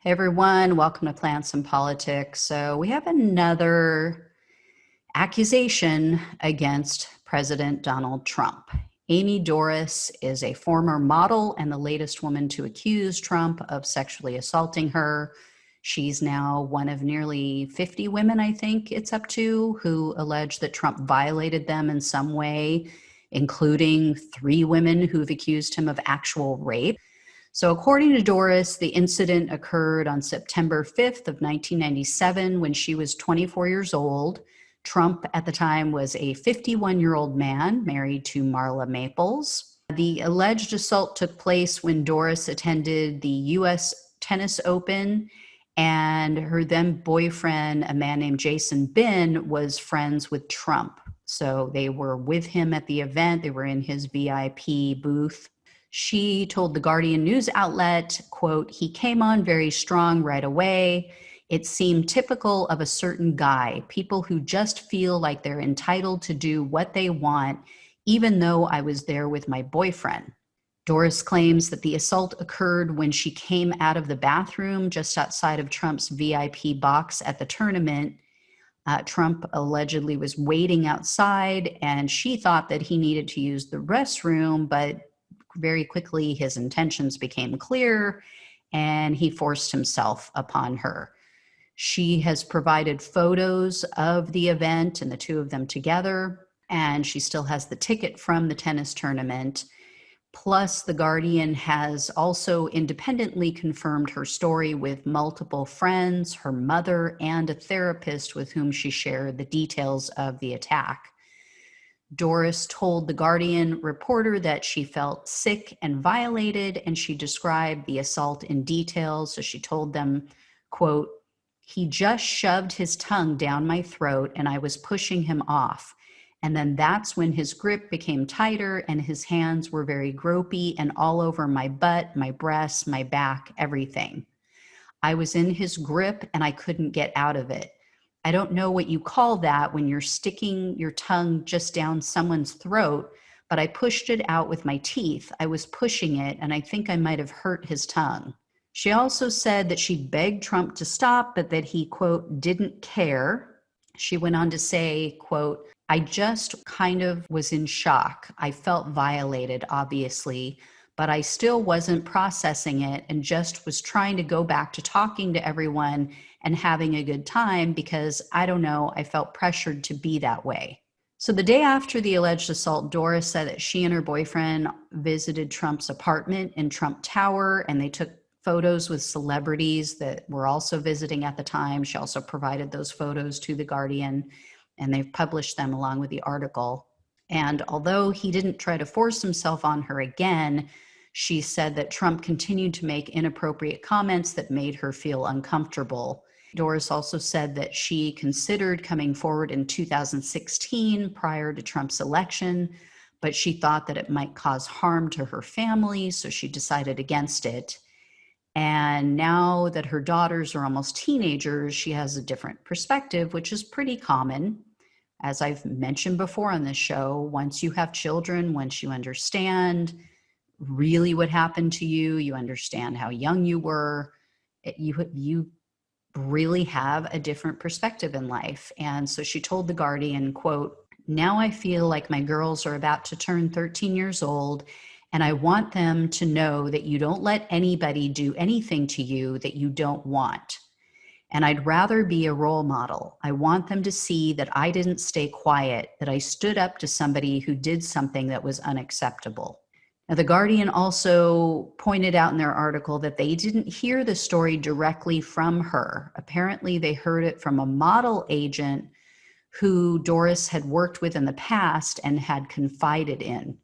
Hey everyone, welcome to Plants and Politics. So we have another accusation against President Donald Trump. Amy Doris is a former model and the latest woman to accuse Trump of sexually assaulting her. She's now one of nearly 50 women, I think it's up to, who allege that Trump violated them in some way, including 3 women who've accused him of actual rape. So according to Doris, the incident occurred on September 5th of 1997 when she was 24 years old. Trump at the time was a 51-year-old man married to Marla Maples. The alleged assault took place when Doris attended the U.S. Tennis Open, and her then boyfriend, a man named Jason Bin, was friends with Trump. So they were with him at the event. They were in his VIP booth. She told the Guardian news outlet, quote, "He came on very strong right away. It seemed typical of a certain guy, people who just feel like they're entitled to do what they want, even though I was there with my boyfriend." Doris claims that the assault occurred when she came out of the bathroom just outside of Trump's VIP box at the tournament. Trump allegedly was waiting outside, and she thought that he needed to use the restroom, but very quickly his intentions became clear and he forced himself upon her. She has provided photos of the event and the two of them together, and she still has the ticket from the tennis tournament. Plus, The Guardian has also independently confirmed her story with multiple friends, her mother, and a therapist with whom she shared the details of the attack. Doris told the Guardian reporter that she felt sick and violated, and she described the assault in detail. So she told them, quote, "He just shoved his tongue down my throat and I was pushing him off. And then that's when his grip became tighter and his hands were very gropey and all over my butt, my breasts, my back, everything. I was in his grip and I couldn't get out of it. I don't know what you call that when you're sticking your tongue just down someone's throat, but I pushed it out with my teeth. I was pushing it, and I think I might have hurt his tongue." She also said that she begged Trump to stop, but that he, quote, "didn't care." She went on to say, quote, "I just kind of was in shock. I felt violated, obviously, but I still wasn't processing it and just was trying to go back to talking to everyone and having a good time because, I don't know, I felt pressured to be that way." So the day after the alleged assault, Doris said that she and her boyfriend visited Trump's apartment in Trump Tower, and they took photos with celebrities that were also visiting at the time. She also provided those photos to The Guardian, and they've published them along with the article. And although he didn't try to force himself on her again, she said that Trump continued to make inappropriate comments that made her feel uncomfortable. Doris also said that she considered coming forward in 2016 prior to Trump's election, but she thought that it might cause harm to her family, so she decided against it. And now that her daughters are almost teenagers, she has a different perspective, which is pretty common. As I've mentioned before on this show, once you have children, once you understand really what happened to you, you understand how young you were, you really have a different perspective in life. And so she told The Guardian, quote, "Now I feel like my girls are about to turn 13 years old, and I want them to know that you don't let anybody do anything to you that you don't want. And I'd rather be a role model. I want them to see that I didn't stay quiet, that I stood up to somebody who did something that was unacceptable." Now, The Guardian also pointed out in their article that they didn't hear the story directly from her. Apparently, they heard it from a model agent who Doris had worked with in the past and had confided in.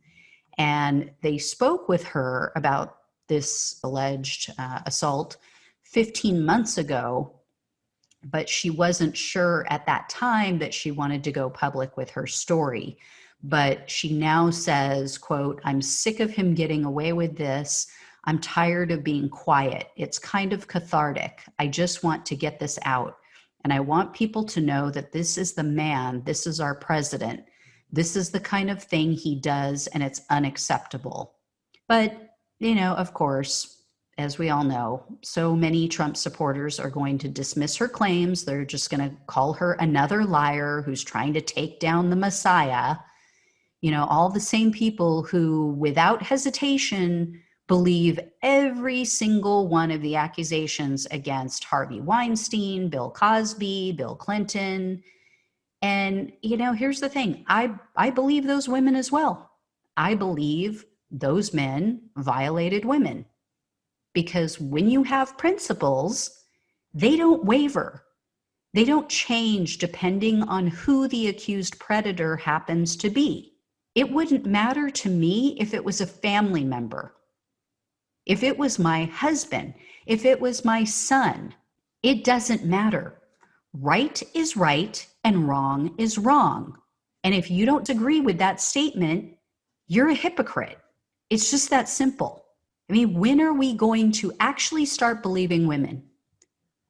And they spoke with her about this alleged assault 15 months ago, but she wasn't sure at that time that she wanted to go public with her story. But she now says, quote, "I'm sick of him getting away with this. I'm tired of being quiet. It's kind of cathartic. I just want to get this out. And I want people to know that this is the man, this is our president. This is the kind of thing he does, and it's unacceptable." But, of course, as we all know, so many Trump supporters are going to dismiss her claims. They're just going to call her another liar who's trying to take down the Messiah. You know, all the same people who, without hesitation, believe every single one of the accusations against Harvey Weinstein, Bill Cosby, Bill Clinton. And, you know, here's the thing. I believe those women as well. I believe those men violated women, because when you have principles, they don't waver. They don't change depending on who the accused predator happens to be. It wouldn't matter to me if it was a family member, if it was my husband, if it was my son. It doesn't matter. Right is right and wrong is wrong. And if you don't agree with that statement, you're a hypocrite. It's just that simple. I mean, when are we going to actually start believing women?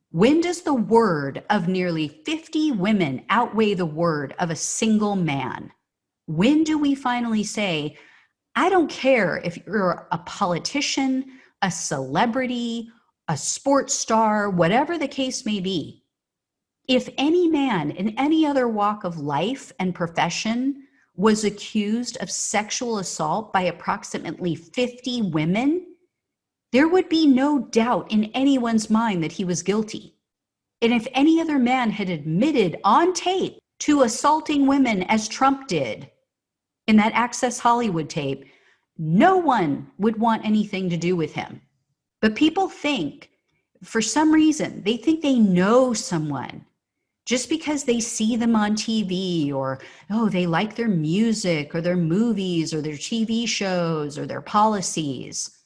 When does the word of nearly 50 women outweigh the word of a single man? When do we finally say, I don't care if you're a politician, a celebrity, a sports star, whatever the case may be. If any man in any other walk of life and profession was accused of sexual assault by approximately 50 women, there would be no doubt in anyone's mind that he was guilty. And if any other man had admitted on tape to assaulting women as Trump did in that Access Hollywood tape, no one would want anything to do with him. But people think, for some reason, they think they know someone just because they see them on TV, or, oh, they like their music or their movies or their TV shows or their policies.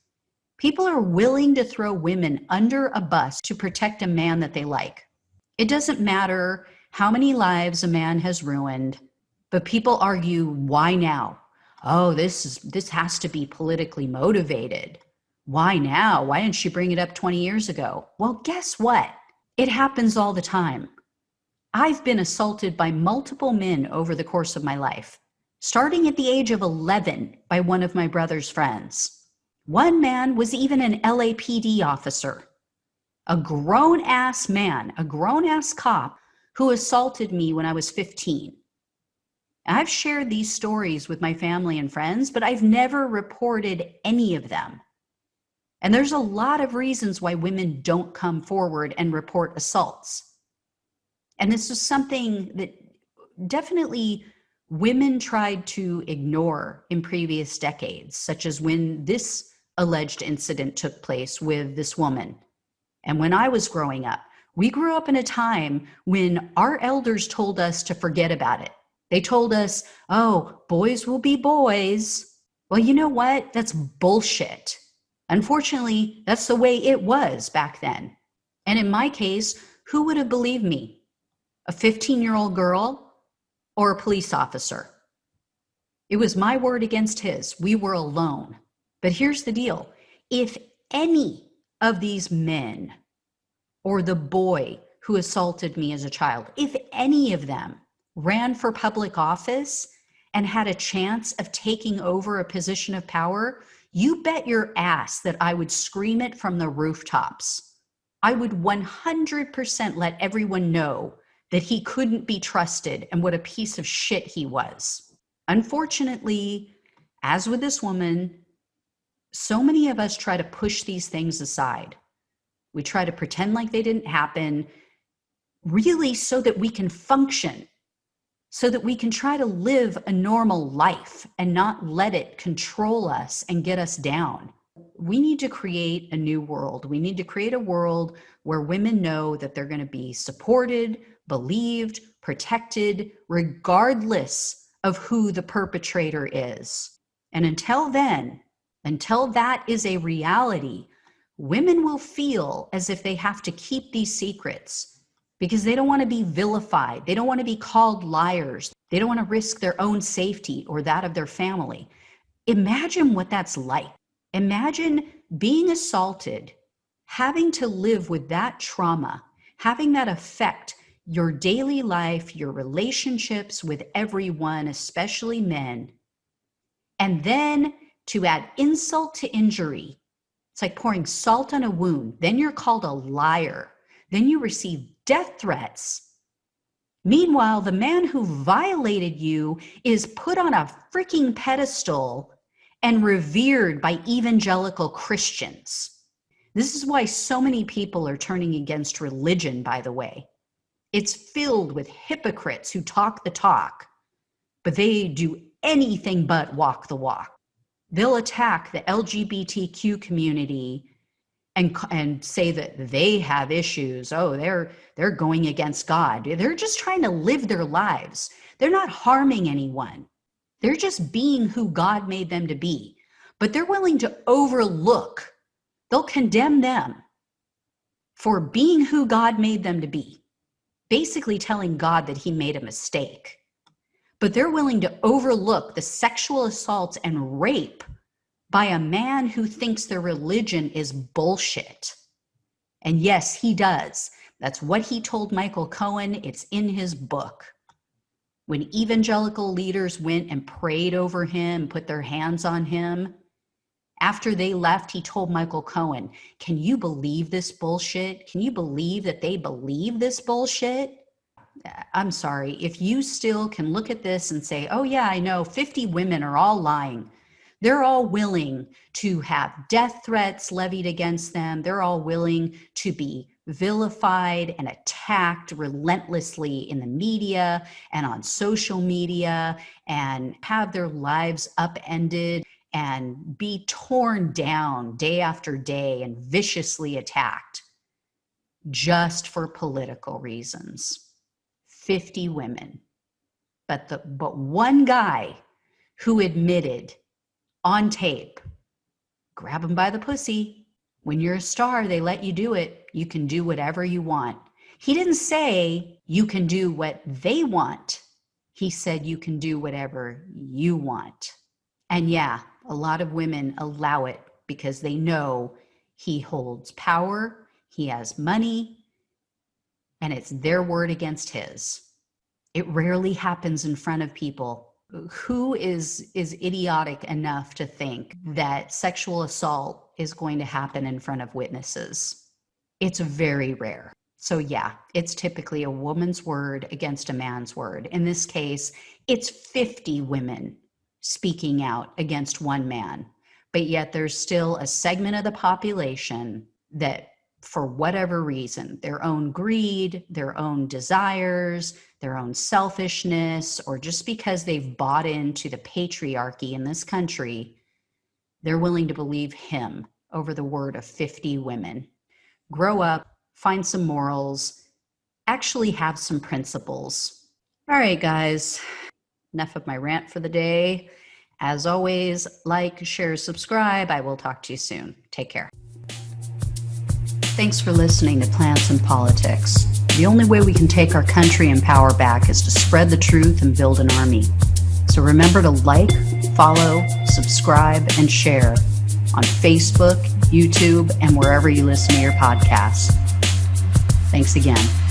People are willing to throw women under a bus to protect a man that they like. It doesn't matter how many lives a man has ruined, but people argue, why now? Oh, this has to be politically motivated. Why now? Why didn't she bring it up 20 years ago? Well, guess what? It happens all the time. I've been assaulted by multiple men over the course of my life, starting at the age of 11 by one of my brother's friends. One man was even an LAPD officer, a grown-ass man, a grown-ass cop who assaulted me when I was 15. I've shared these stories with my family and friends, but I've never reported any of them. And there's a lot of reasons why women don't come forward and report assaults. And this is something that definitely women tried to ignore in previous decades, such as when this alleged incident took place with this woman. And when I was growing up, we grew up in a time when our elders told us to forget about it. They told us, oh, boys will be boys. Well, you know what? That's bullshit. Unfortunately, that's the way it was back then. And in my case, who would have believed me? A 15-year-old girl or a police officer? It was my word against his. We were alone. But here's the deal. If any of these men or the boy who assaulted me as a child, if any of them ran for public office and had a chance of taking over a position of power, you bet your ass that I would scream it from the rooftops. I would 100% let everyone know that he couldn't be trusted and what a piece of shit he was. Unfortunately, as with this woman, so many of us try to push these things aside. We try to pretend like they didn't happen, really so that we can function, so that we can try to live a normal life and not let it control us and get us down. We need to create a new world. We need to create a world where women know that they're going to be supported, believed, protected, regardless of who the perpetrator is. And until then, until that is a reality, women will feel as if they have to keep these secrets because they don't want to be vilified. They don't want to be called liars. They don't want to risk their own safety or that of their family. Imagine what that's like. Imagine being assaulted, having to live with that trauma, having that affect your daily life, your relationships with everyone, especially men. And then to add insult to injury, It's like pouring salt on a wound. Then you're called a liar. Then you receive death threats. Meanwhile, the man who violated you is put on a freaking pedestal and revered by evangelical Christians. This is why so many people are turning against religion, by the way. It's filled with hypocrites who talk the talk, but they do anything but walk the walk. They'll attack the LGBTQ community and say that they have issues. Oh, they're going against God. They're just trying to live their lives. They're not harming anyone. They're just being who God made them to be. But they're willing to overlook. They'll condemn them for being who God made them to be, basically telling God that he made a mistake. But they're willing to overlook the sexual assaults and rape by a man who thinks their religion is bullshit. And yes, he does. That's what he told Michael Cohen. It's in his book. When evangelical leaders went and prayed over him, put their hands on him, after they left, he told Michael Cohen, can you believe this bullshit? Can you believe that they believe this bullshit? I'm sorry. If you still can look at this and say, oh yeah, I know 50 women are all lying. They're all willing to have death threats levied against them. They're all willing to be vilified and attacked relentlessly in the media and on social media and have their lives upended and be torn down day after day and viciously attacked just for political reasons. 50 women. But one guy who admitted on tape, grab him by the pussy. When you're a star, they let you do it. You can do whatever you want. He didn't say you can do what they want. He said you can do whatever you want. And yeah, a lot of women allow it because they know he holds power, he has money, and it's their word against his. It rarely happens in front of people. Who is idiotic enough to think that sexual assault is going to happen in front of witnesses? It's very rare. So yeah, it's typically a woman's word against a man's word. In this case, it's 50 women speaking out against one man. But yet there's still a segment of the population that, for whatever reason, their own greed, their own desires, their own selfishness, or just because they've bought into the patriarchy in this country, they're willing to believe him over the word of 50 women. Grow up, find some morals, actually have some principles. All right, guys, enough of my rant for the day. As always, like, share, subscribe. I will talk to you soon. Take care. Thanks for listening to Plants and Politics. The only way we can take our country and power back is to spread the truth and build an army. So remember to like, follow, subscribe, and share on Facebook, YouTube, and wherever you listen to your podcasts. Thanks again.